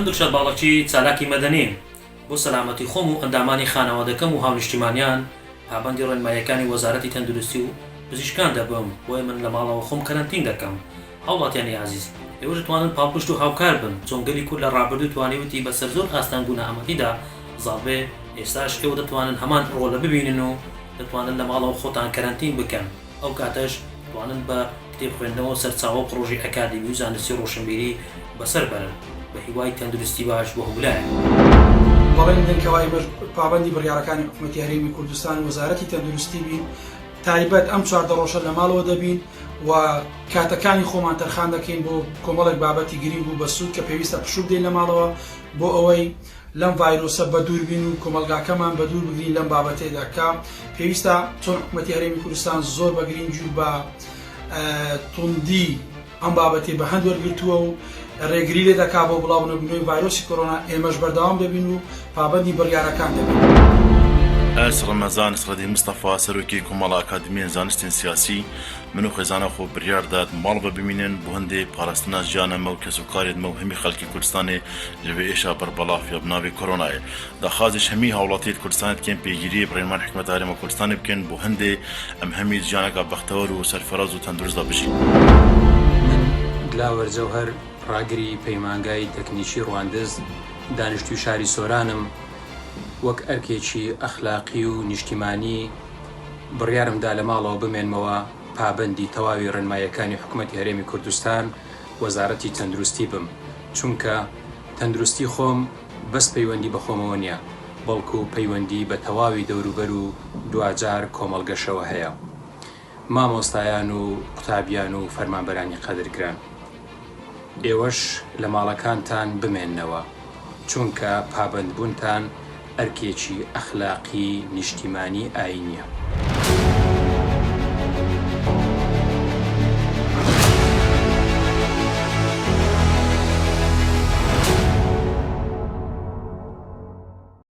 من دڵشاد باڵەکی چالاکی مەدەنیم بۆ سەلامەتی خۆم و ئەندامانی خانەوادەکەم و هاونیشتیمانیان پابەندی ڕێنماییەکانی وەزارەتی تەندروستی و پزیشکان دەبم بۆیە من لە ماڵەوە خۆم کەرەنتین دەکەم. هاوڵاتیانی عزیز، ئێوە دەتوانن پاڵپشت و هاوکار بن. جۆنگەلی کورد لە ڕابردوو توانیوتی بەسەر زۆر ئاستان بوونە ئەمەدیدا زاڵبێ، ئێستاش ئێوە دەتوانن هەمان ڕۆڵە ببینن و دەتوانن لە ماڵەوە خۆتان کەرەنتین بکەن. ئەو کاتەش دەتوانن بە کتێب خوێندنەوە سەرچاوە پڕۆژی ئەکادمی و زانستی ڕۆشنبیری بەسەر بەرن بە هیوای تەندروستی باش بۆ هەولایە. بەڵێن دەنکەوای پابەندی بڕیارەکانی حکوومەتی هەرێمی کوردستان و وەزارەتی تەندروستی بین، تایبەت ئەم 14 ڕۆژە لە ماڵەوە دەبین و کاتەکانی خۆمان تەرخان دەکەین بۆ کۆمەڵێک بابەتی گرنگ و بەسوود کە پێویستە پشوو بدەین لە ماڵەوە بۆ ئەوەی لەم ڤایرۆسە بەدوور بین و کۆمەلگاکەمان بەدوور بگرین لەم بابەتەیەدا کە پێویستە چۆن حکوومەتی هەرێمی کوردستان زۆر بە گرنگ و بە توندی ئەم بابەتی بە هەند وەرگرتووە و ڕێگری لێ دەکا بۆ بڵاوبوونەوەی ڤایرۆسی کۆرۆنا، ئێمەش بەردەوام دەبین و پابەندی بڕیارەکان دەبین. ئەس ڕەمەزان سڕەدی مستەفا سەرۆکی کۆمەڵە ئاکادمیە زانستین سیاسی من و خێزانە خۆ بڕیاردات ماڵ بە ببینن بۆ هەندێ پاراستنا ژیانەمە و کەسوکارێتمە و هەمی خەڵکی کوردستانێ لەوێ ئێشا بەربەڵاف یا بناوی کۆرۆنایە. داخوازش هەمی هاوڵاتیت کوردستانت کێن پێگیری بڕێنمان حکومەت هەرێمە کوردستانی بکەن بۆ هەندێ ئەم هەمی ژیانەکە بەختەوەر و سەرفەرەز و تەندروستدا بژین. من گلاوەر جەوهەر ڕاگری پەیمانگای تەکنیکی ڕواندز دانیشتووی شاری سۆرانم، وەک ئەرکێکی ئەخلاقی و نیشتیمانی بڕیارمدا لە ماڵەوە بمێنمەوە پابەندی تەواوی ڕێنماییەکانی حکوومەتی هەرێمی کوردستان وەزارەتی تەندروستی بم، چونکە تەندروستی خۆم بەس پەیوەندی بە خۆمەوە نییە، بەڵکو پەیوەندی بە تەواوی دەوروبەر و دوجار کۆمەڵگەشەوە هەیە. مامۆستایان و قوتابیان و فەرمانبەرانی قەدرگران، ئێوەش لە ماڵەکانتان بمێننەوە، چونکە پابەندبوونتان ئەرکێکی ئەخلاقی نیشتیمانی ئاینیە.